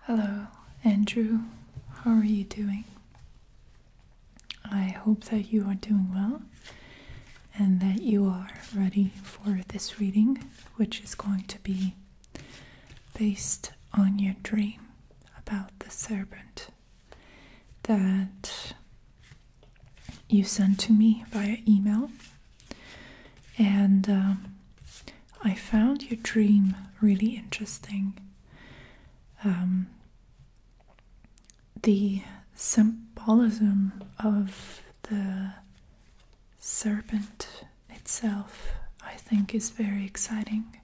Hello, Andrew. How are you doing? I hope that you are doing well and that you are ready for this reading, which is going to be based on your dream about the serpent that you sent to me via email. And I found your dream really interesting. The symbolism of the serpent itself, I think, is very exciting.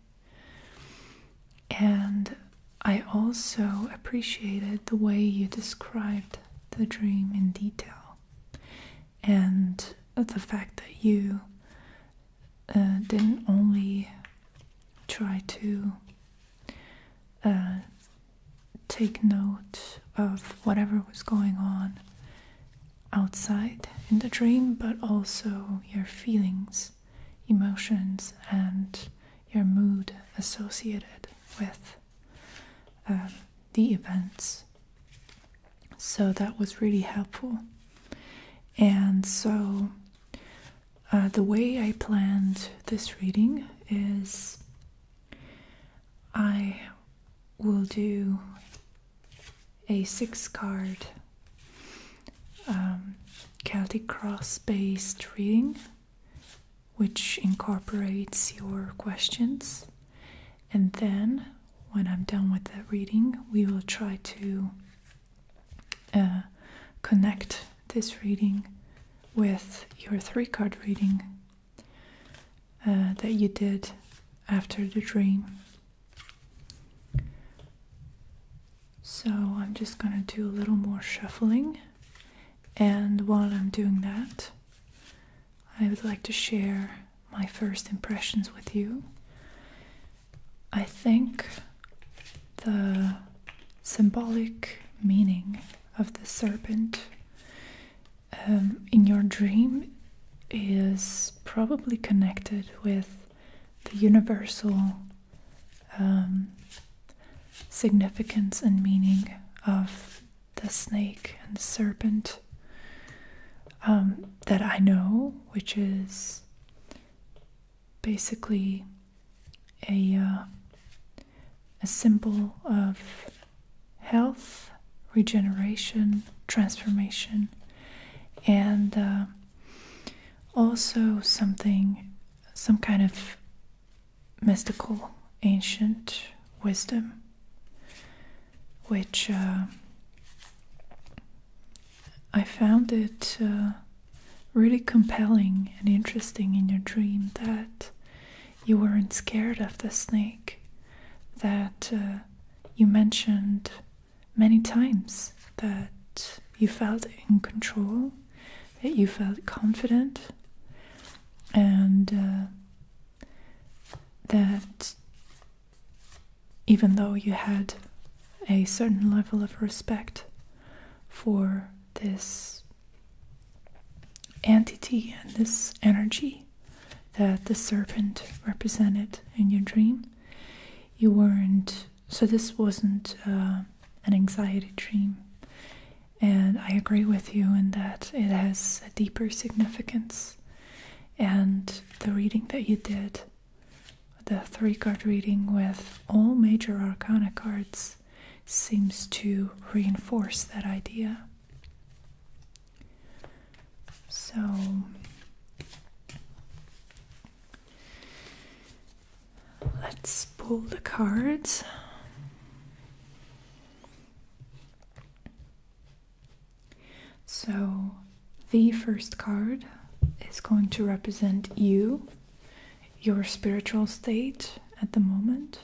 And I also appreciated the way you described the dream in detail, and the fact that you didn't only try to take note of whatever was going on outside in the dream, but also your feelings, emotions, and your mood associated with the events. So that was really helpful. And so the way I planned this reading is I will do a 6-card Celtic Cross based reading, which incorporates your questions. And then when I'm done with that reading, we will try to connect this reading with your 3-card reading that you did after the dream. So I'm just going to do a little more shuffling, and while I'm doing that, I would like to share my first impressions with you. I think the symbolic meaning of the serpent in your dream is probably connected with the universal significance and meaning of the snake and the serpent that I know, which is basically a symbol of health, regeneration, transformation, and also some kind of mystical, ancient wisdom, which I found it really compelling and interesting in your dream that you weren't scared of the snake, that you mentioned many times that you felt in control, that you felt confident, and that even though you had a certain level of respect for this entity and this energy that the serpent represented in your dream, you weren't, so this wasn't an anxiety dream. And I agree with you in that it has a deeper significance. And the reading that you did, the 3-card reading with all major arcana cards, seems to reinforce that idea. So let's pull the cards. So the first card is going to represent you, your spiritual state at the moment.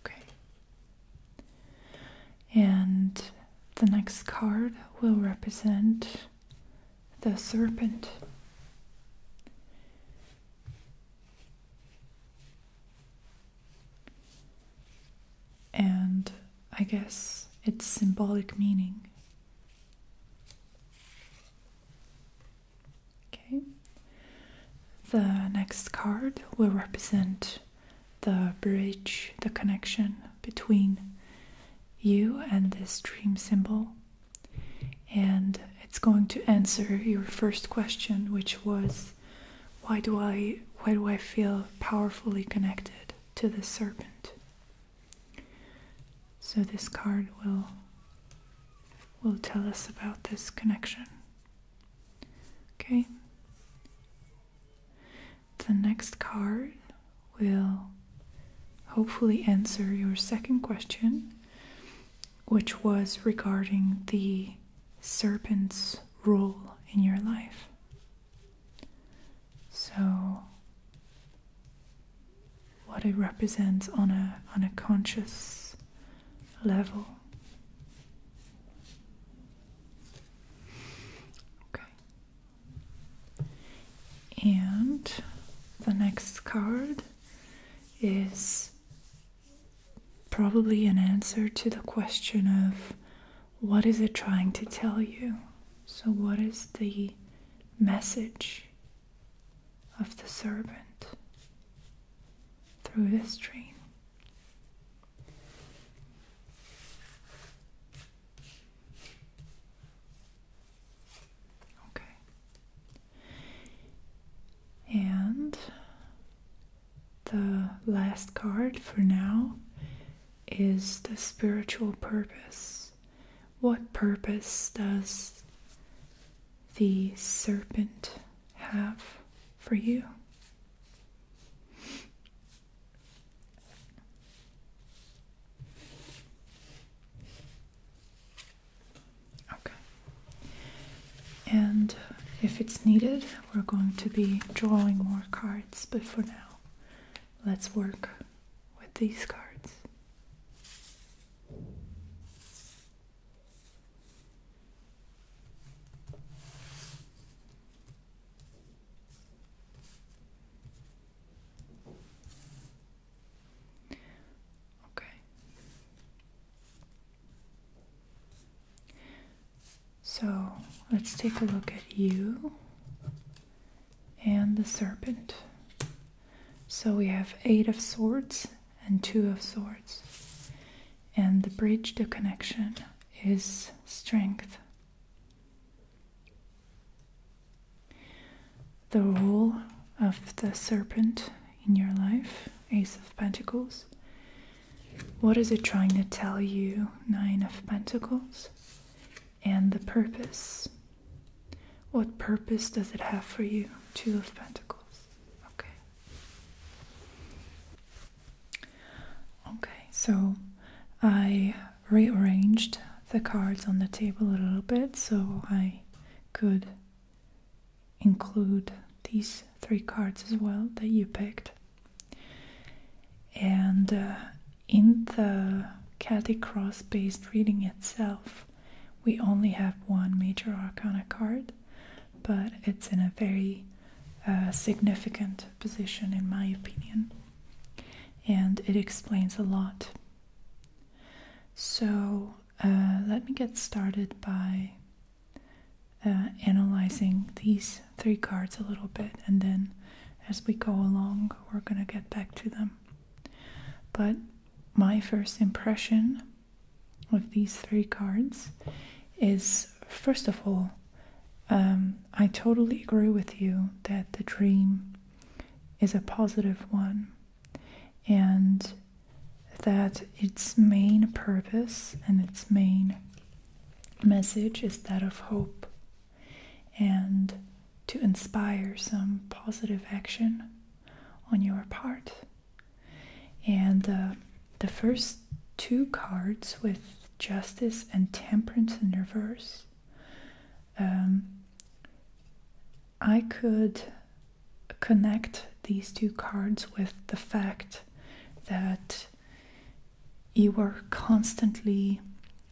Okay. And the next card will represent the serpent. And I guess its symbolic meaning. the next card will represent the bridge, the connection between you and this dream symbol. And it's going to answer your first question, which was, why do I feel powerfully connected to the serpent? So this card will tell us about this connection. Okay? The next card will hopefully answer your second question, which was regarding the serpent's role in your life. So, what it represents on a conscious level. Okay. And the next card is probably an answer to the question of what is it trying to tell you? So what is the message of the serpent through this dream? Okay. And the last card for now is the spiritual purpose. What purpose does the serpent have for you? Okay. And if it's needed, we're going to be drawing more cards, but for now, let's work with these cards. So let's take a look at you and the serpent. So we have 8 of swords and 2 of swords. And the bridge, the connection, is strength. The role of the serpent in your life, Ace of Pentacles. What is it trying to tell you, 9 of Pentacles? And the purpose. What purpose does it have for you? 2 of Pentacles. Okay. Okay, so I rearranged the cards on the table a little bit so I could include these 3 cards as well that you picked. And in the Celtic Cross based reading itself, we only have 1 major arcana card, but it's in a very significant position in my opinion, and it explains a lot. So let me get started by analyzing these 3 cards a little bit, and then as we go along we're gonna get back to them. But my first impression of these 3 cards is, first of all, I totally agree with you that the dream is a positive one, and that its main purpose and its main message is that of hope and to inspire some positive action on your part. And the first 2 cards with Justice and Temperance in reverse, I could connect these 2 cards with the fact that you were constantly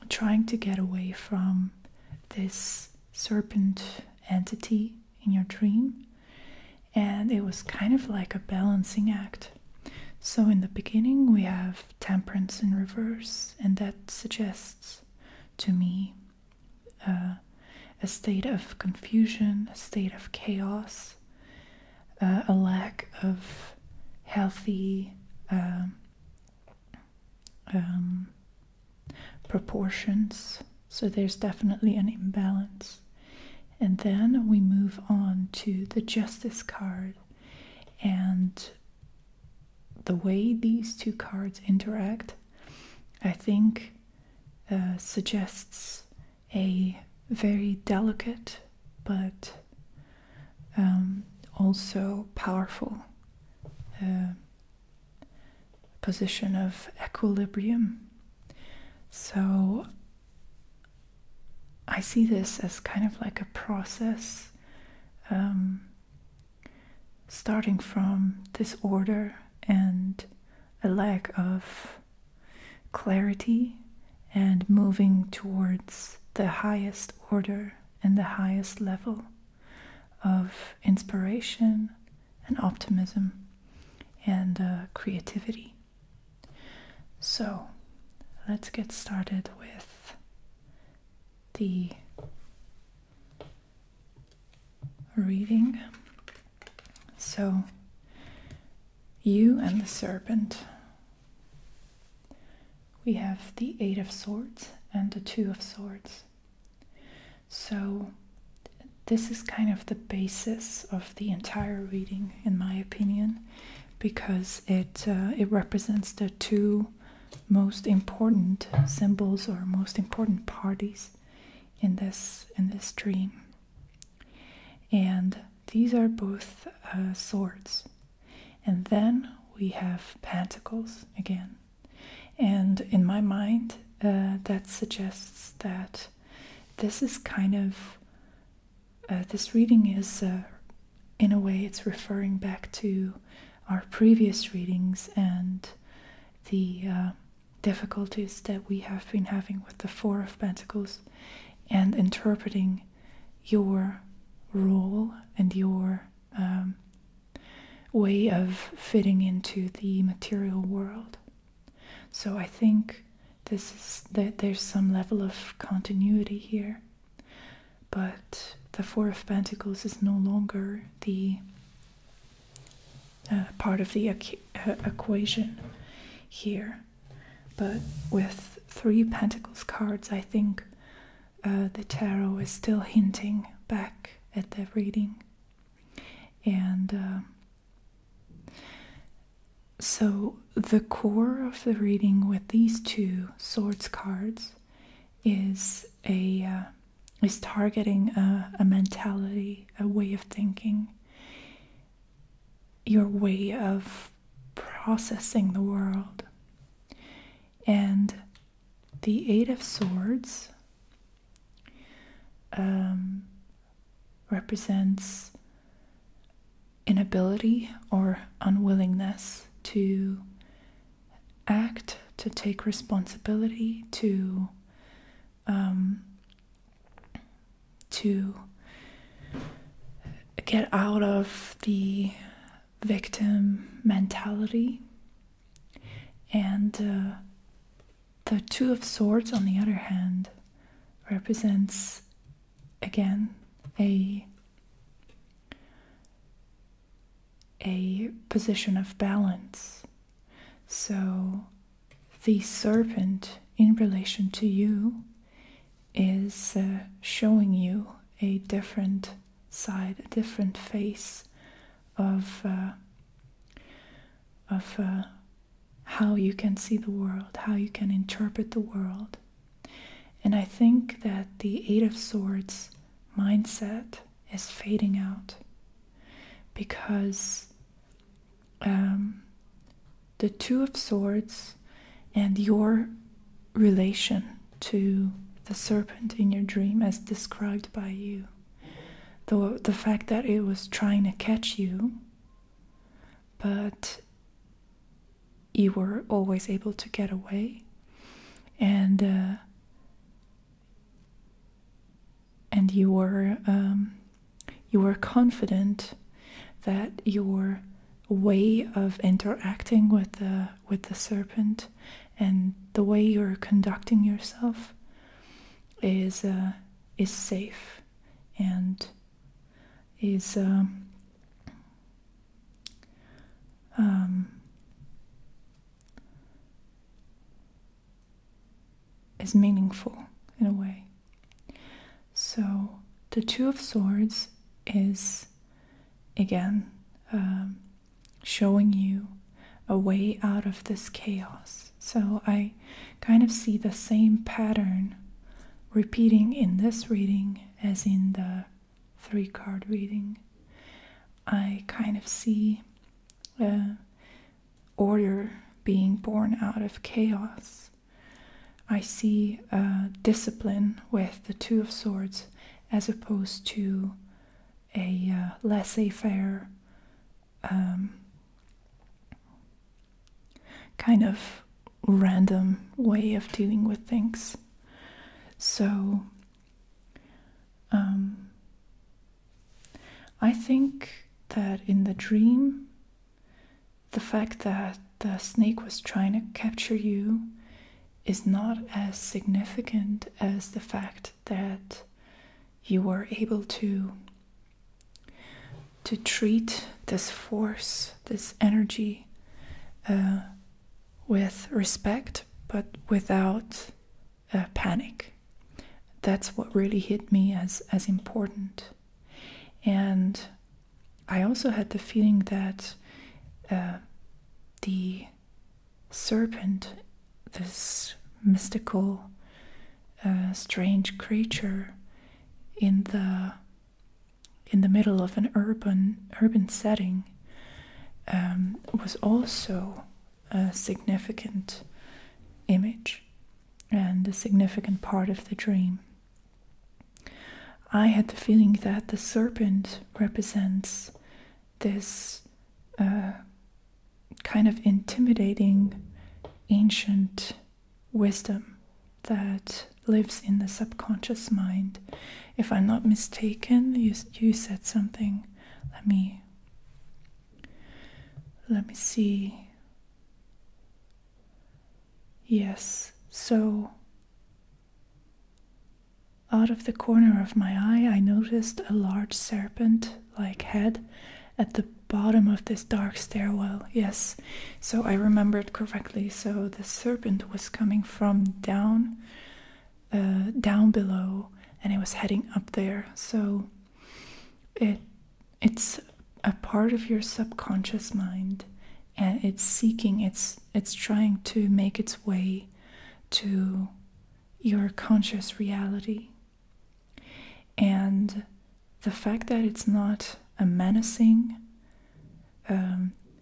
trying to get away from this serpent entity in your dream, and it was kind of like a balancing act. So in the beginning we have Temperance in reverse, and that suggests to me a state of confusion, a state of chaos, a lack of healthy proportions. So there's definitely an imbalance. And then we move on to the Justice card, and the way these two cards interact, I think, suggests a very delicate but also powerful position of equilibrium. So I see this as kind of like a process, starting from disorder and a lack of clarity, and moving towards the highest order and the highest level of inspiration and optimism and creativity. So let's get started with the reading. So, you and the Serpent. We have the Eight of Swords and the Two of Swords. So this is kind of the basis of the entire reading, in my opinion, because it represents the two most important symbols or most important parties in this dream. And these are both swords. And then we have pentacles again. And in my mind, that suggests that this is kind of, this reading is, in a way, it's referring back to our previous readings and the difficulties that we have been having with the Four of Pentacles, and interpreting your role and your way of fitting into the material world. So I think this is that there's some level of continuity here, but the Four of Pentacles is no longer the part of the equation here. But with Three Pentacles cards, I think the tarot is still hinting back at the reading. And so the core of the reading with these two swords cards is targeting a mentality, a way of thinking, your way of processing the world. And the Eight of Swords represents inability or unwillingness to act, to take responsibility, to get out of the victim mentality. And the Two of Swords, on the other hand, represents again a position of balance. So the Serpent in relation to you is showing you a different side, a different face of how you can see the world, how you can interpret the world. And I think that the Eight of Swords mindset is fading out, because the Two of Swords and your relation to the serpent in your dream, as described by you, the fact that it was trying to catch you, but you were always able to get away, and you were confident that your way of interacting with the serpent and the way you're conducting yourself is safe and is is meaningful in a way. So the Two of Swords is again showing you a way out of this chaos. So I kind of see the same pattern repeating in this reading as in the 3-card reading. I kind of see order being born out of chaos. I see discipline with the Two of Swords as opposed to a laissez-faire kind of random way of dealing with things. So I think that in the dream, the fact that the snake was trying to capture you is not as significant as the fact that you were able to treat this force, this energy, with respect, but without panic. That's what really hit me as important. And I also had the feeling that the serpent, this mystical, strange creature in the middle of an urban setting, was also a significant image and a significant part of the dream. I had the feeling that the serpent represents this kind of intimidating ancient wisdom that lives in the subconscious mind. If I'm not mistaken, you said something. Let me see. Yes, so out of the corner of my eye, I noticed a large serpent-like head at the bottom of this dark stairwell. Yes, so I remembered correctly. So the serpent was coming from down below, and it was heading up there. So it's a part of your subconscious mind, and it's trying to make its way to your conscious reality. And the fact that it's not a menacing,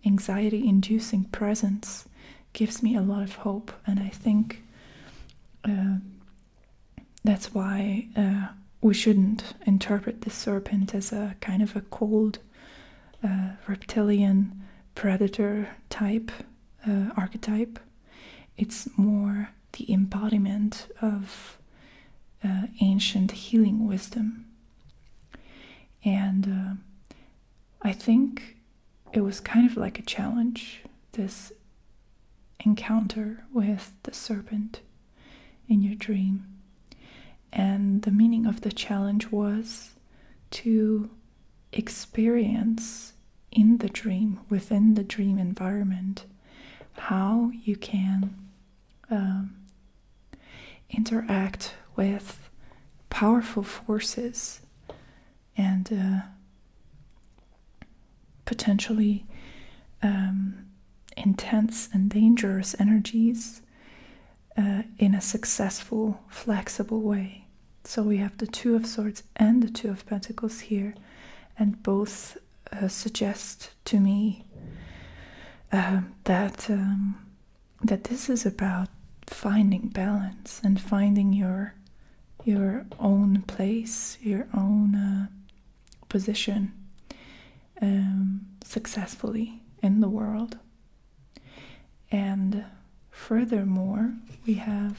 anxiety-inducing presence gives me a lot of hope. And I think that's why we shouldn't interpret the serpent as a kind of a cold, reptilian predator type archetype. It's more the embodiment of ancient healing wisdom. And I think it was kind of like a challenge, this encounter with the serpent in your dream. And the meaning of the challenge was to experience in the dream, within the dream environment, how you can interact with powerful forces and potentially intense and dangerous energies in a successful, flexible way. So we have the Two of Swords and the Two of Pentacles here, and both suggest to me that this is about finding balance and finding your own place, your own position successfully in the world. And furthermore, we have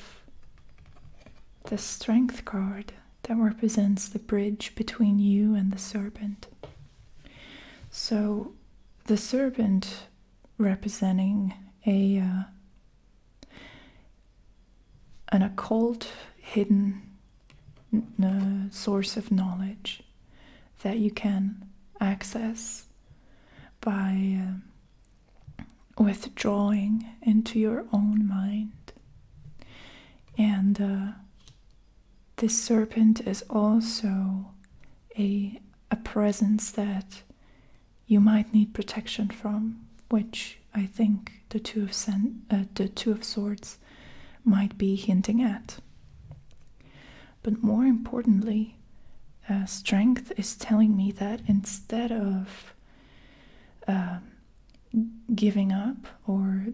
the Strength card that represents the bridge between you and the serpent. So the serpent representing an occult, hidden source of knowledge that you can access by withdrawing into your own mind. And this serpent is also a presence that you might need protection from, which I think the Two of Swords might be hinting at. But more importantly, Strength is telling me that instead of giving up or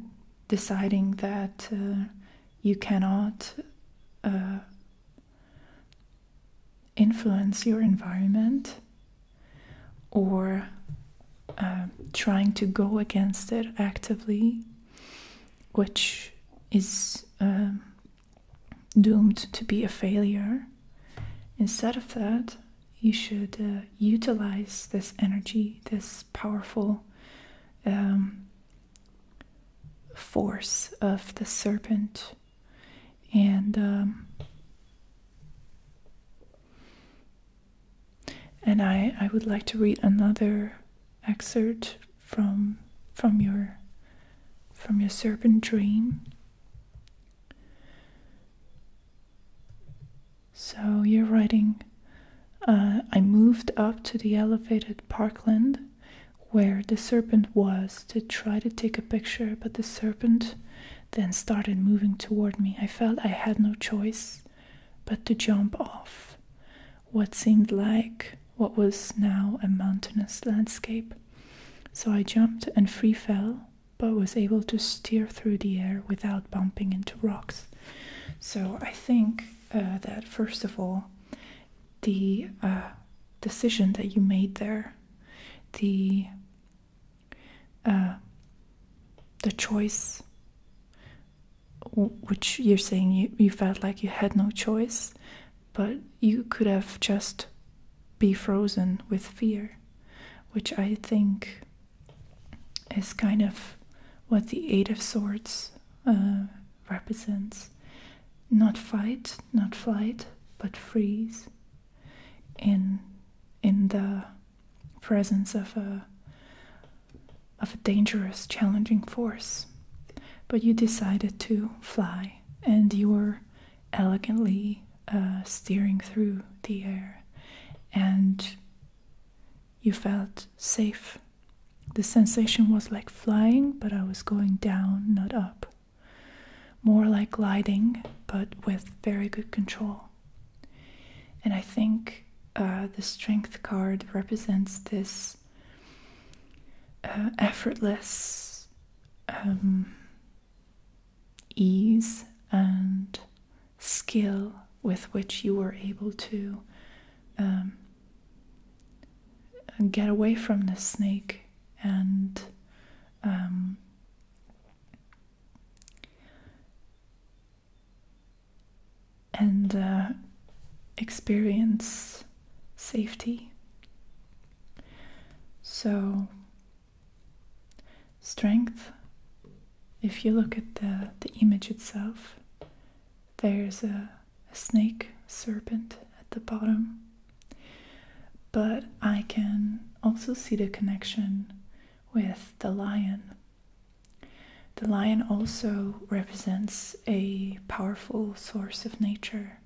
deciding that you cannot influence your environment, or trying to go against it actively, which is doomed to be a failure. Instead of that, you should utilize this energy, this powerful force of the serpent, and I would like to read another excerpt from your serpent dream. So you're writing, I moved up to the elevated parkland where the serpent was to try to take a picture, but the serpent then started moving toward me. I felt I had no choice but to jump off what seemed like what was now a mountainous landscape. So I jumped and free fell, but was able to steer through the air without bumping into rocks. So I think that first of all, the decision that you made there, the choice, which you're saying you felt like you had no choice, but you could have just be frozen with fear, which I think is kind of what the Eight of Swords represents. Not fight, not flight, but freeze in the presence of a dangerous, challenging force. But you decided to fly, and you were elegantly steering through the air, and you felt safe. The sensation was like flying, but I was going down, not up. More like gliding, but with very good control. And I think the Strength card represents this effortless ease and skill with which you were able to get away from the snake and experience safety. So, strength, if you look at the image itself, there's a snake, serpent at the bottom. But I can also see the connection with the lion. The lion also represents a powerful source of nature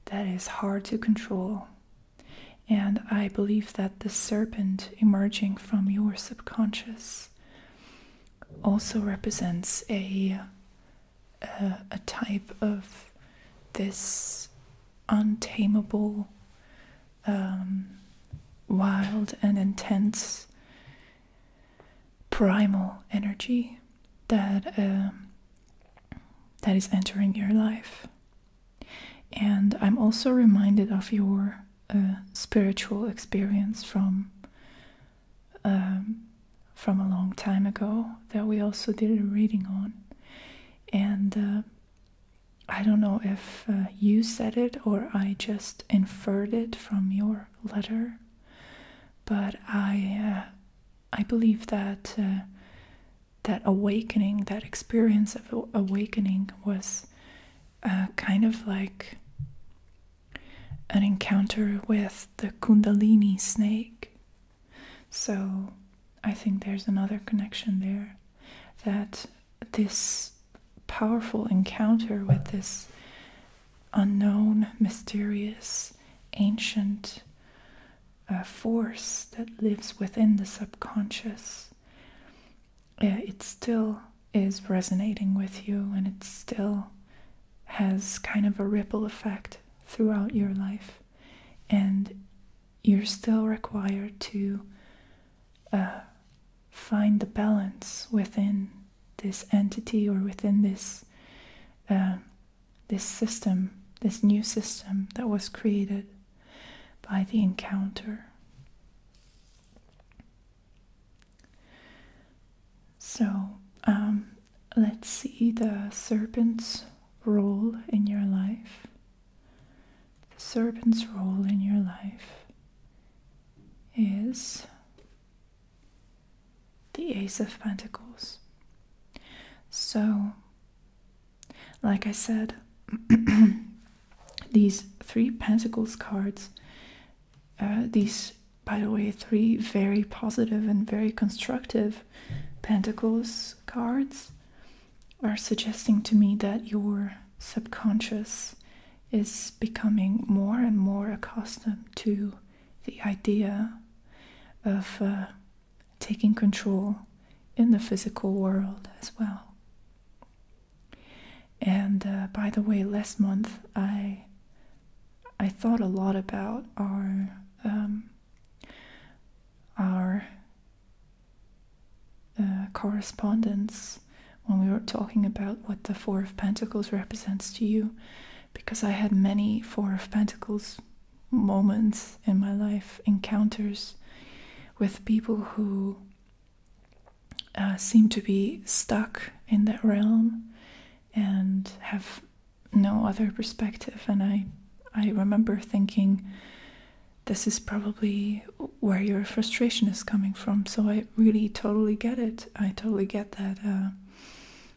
that is hard to control. And I believe that the serpent emerging from your subconscious also represents a type of this untamable, wild and intense primal energy that is entering your life. And I'm also reminded of your spiritual experience from a long time ago that we also did a reading on. And I don't know if you said it or I just inferred it from your letter, but I believe that that awakening, that experience of awakening was kind of like an encounter with the Kundalini snake. So I think there's another connection there. that this powerful encounter with this unknown, mysterious, ancient force that lives within the subconscious, it still is resonating with you, and it still has kind of a ripple effect throughout your life, and you're still required to find the balance within this entity, or within this system, this new system that was created by the encounter. So let's see the serpent's role in your life. The serpent's role in your life is the Ace of Pentacles. So, like I said, these 3 Pentacles cards, these, by the way, 3 very positive and very constructive Pentacles cards, are suggesting to me that your subconscious is becoming more and more accustomed to the idea of taking control in the physical world as well. And by the way, last month I thought a lot about our correspondence when we were talking about what the 4 of Pentacles represents to you, because I had many 4 of Pentacles moments in my life, encounters with people who seem to be stuck in that realm and have no other perspective. And I remember thinking, this is probably where your frustration is coming from. So I really totally get it. I totally get that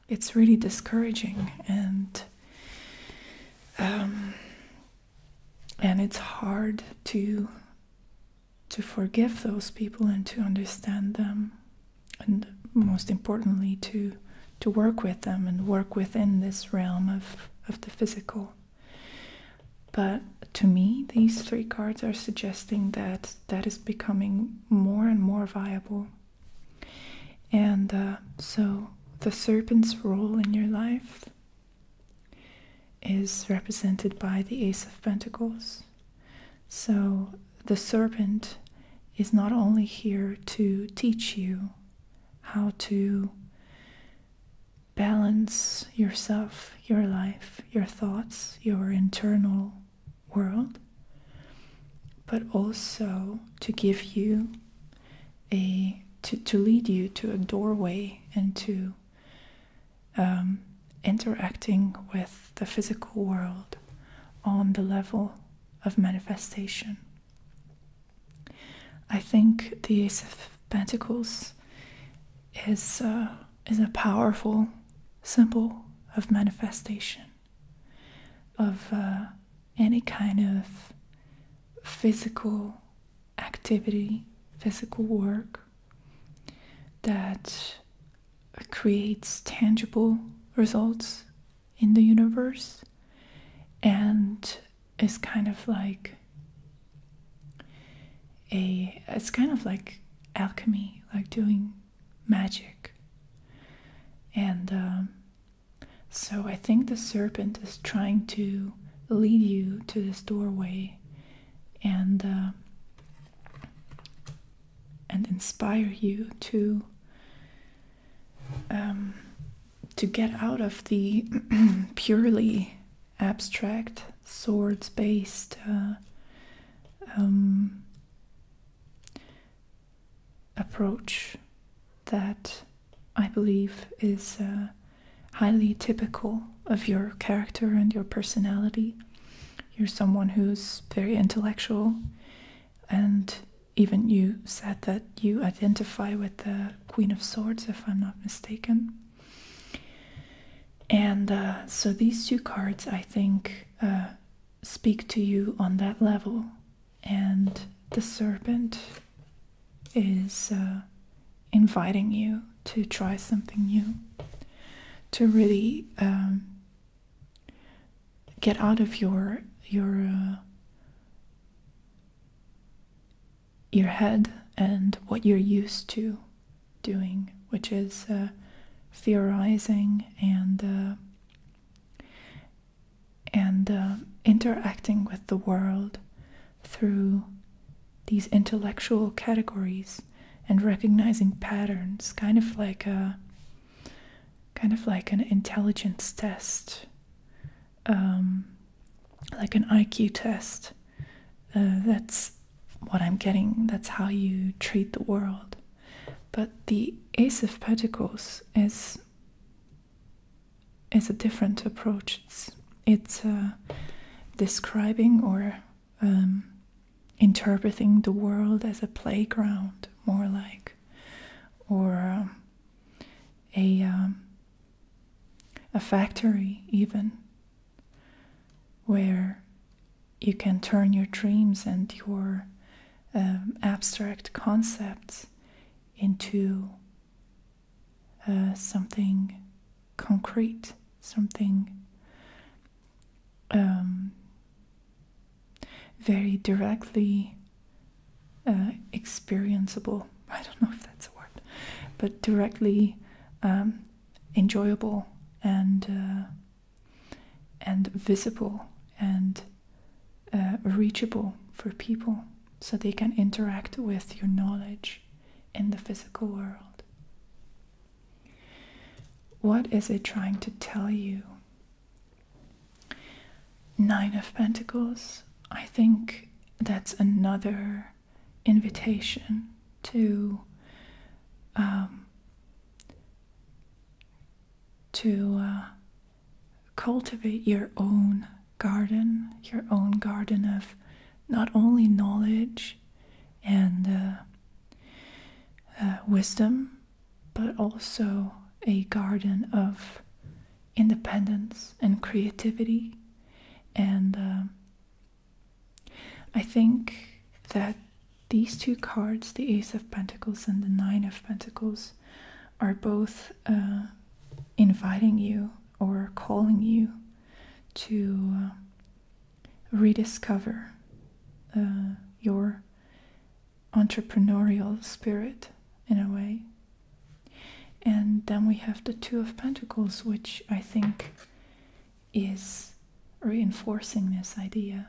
it's really discouraging, and it's hard to forgive those people and to understand them, and most importantly to work with them and work within this realm of the physical. But to me, these 3 cards are suggesting that that is becoming more and more viable. And so the serpent's role in your life is represented by the Ace of Pentacles. So the serpent is not only here to teach you how to balance yourself, your life, your thoughts, your internal world, but also to give you to lead you to a doorway into interacting with the physical world on the level of manifestation. I think the Ace of Pentacles is a powerful symbol of manifestation, of any kind of physical activity, physical work that creates tangible results in the universe, and is kind of like it's kind of like alchemy, like doing magic. And so I think the serpent is trying to lead you to this doorway and inspire you to get out of the purely abstract, swords-based approach that I believe is highly typical of your character and your personality. You're someone who's very intellectual, and even you said that you identify with the Queen of Swords, if I'm not mistaken. And so these 2 cards, I think, speak to you on that level. And the serpent is inviting you to try something new, to really get out of your head and what you're used to doing, which is theorizing and interacting with the world through these intellectual categories and recognizing patterns, kind of like an intelligence test, like an IQ test. That's what I'm getting. That's how you treat the world. But the Ace of Pentacles is a different approach. It's describing or interpreting the world as a playground, more like, or a factory even, where you can turn your dreams and your abstract concepts into something concrete, something very directly experienceable. I don't know if that's a word, but directly enjoyable and visible and reachable for people, so they can interact with your knowledge in the physical world. What is it trying to tell you? Nine of Pentacles. I think that's another invitation to cultivate your own garden of not only knowledge and wisdom, but also a garden of independence and creativity. And I think that these two cards, the Ace of Pentacles and the Nine of Pentacles, are both inviting you or calling you to rediscover your entrepreneurial spirit in a way. And then we have the Two of Pentacles, which I think is reinforcing this idea.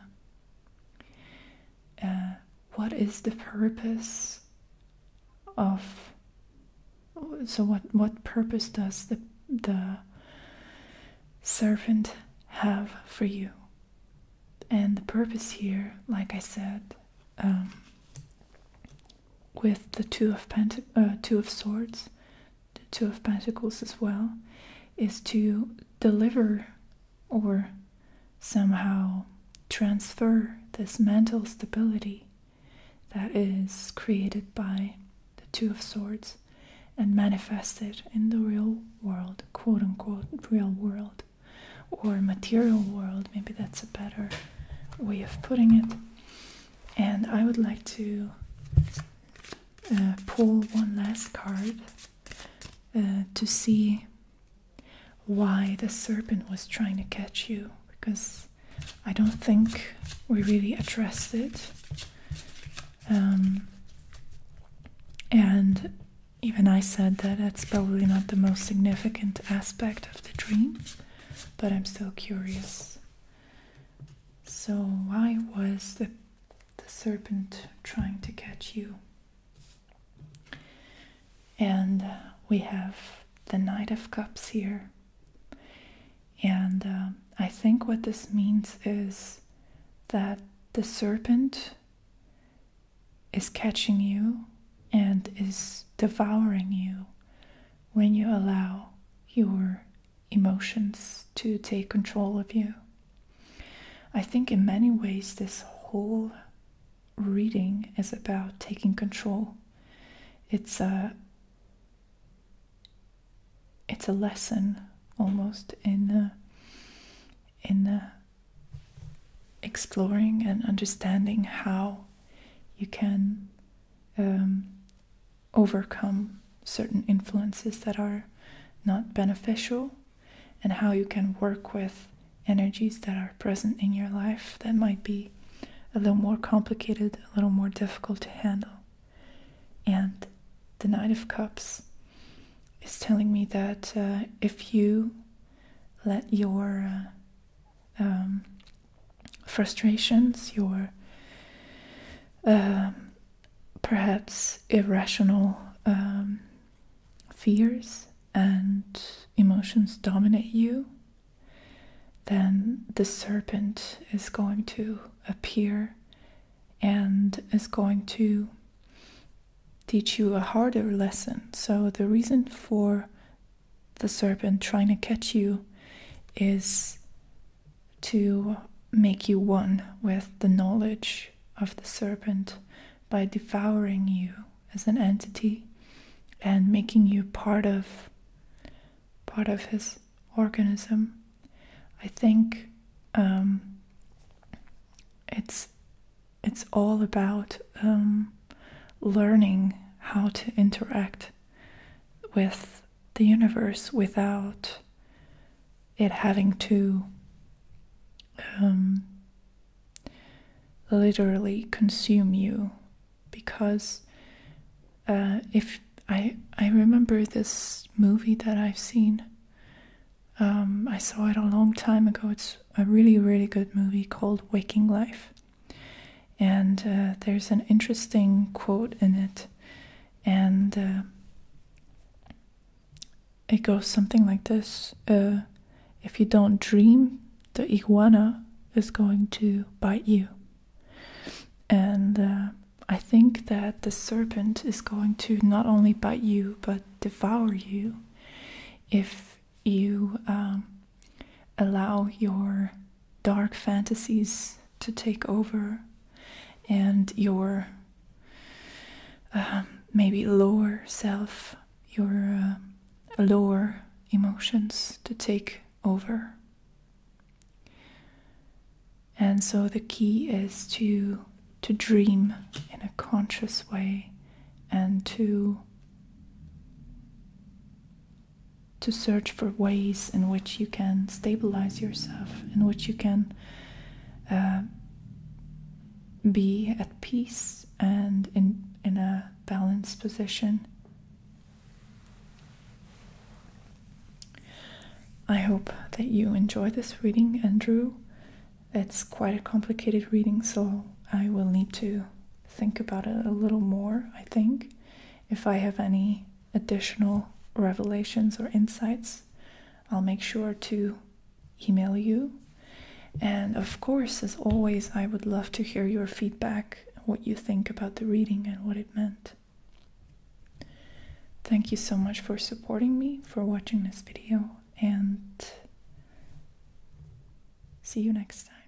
What is the purpose of, so what purpose does the serpent have for you? And the purpose here, like I said, with the Two of Swords, the Two of Pentacles as well, is to deliver or somehow transfer this mental stability that is created by the Two of Swords and manifest it in the real world, quote unquote real world, or material world. Maybe that's a better way of putting it. And I would like to pull one last card to see why the serpent was trying to catch you, because I don't think we really addressed it. And even I said that that's probably not the most significant aspect of the dream, but I'm still curious. So why was the serpent trying to catch you? And we have the Knight of Cups here. And I think what this means is that the serpent is catching you and is devouring you when you allow your emotions to take control of you. I think in many ways this whole reading is about taking control. It's a lesson almost in exploring and understanding how you can overcome certain influences that are not beneficial, and how you can work with energies that are present in your life that might be a little more complicated, a little more difficult to handle. And the Knight of Cups is telling me that if you let your frustrations, your perhaps irrational fears and emotions dominate you, then the serpent is going to appear and is going to teach you a harder lesson. So the reason for the serpent trying to catch you is to make you one with the knowledge of the serpent by devouring you as an entity and making you part of his organism. I think it's all about learning how to interact with the universe without it having to literally consume you. Because if I remember this movie that I've seen, I saw it a long time ago. It's a really, really good movie called Waking Life. And there's an interesting quote in it. And it goes something like this. If you don't dream, the iguana is going to bite you. And I think that the serpent is going to not only bite you, but devour you if you allow your dark fantasies to take over and your maybe lower self, your lower emotions to take over. And so the key is to dream in a conscious way and to search for ways in which you can stabilize yourself, in which you can be at peace and in a balanced position. I hope that you enjoy this reading, Andrew. It's quite a complicated reading, so I will need to think about it a little more, I think. If I have any additional revelations or insights, I'll make sure to email you. And of course, as always, I would love to hear your feedback, what you think about the reading and what it meant. Thank you so much for supporting me, for watching this video, and see you next time.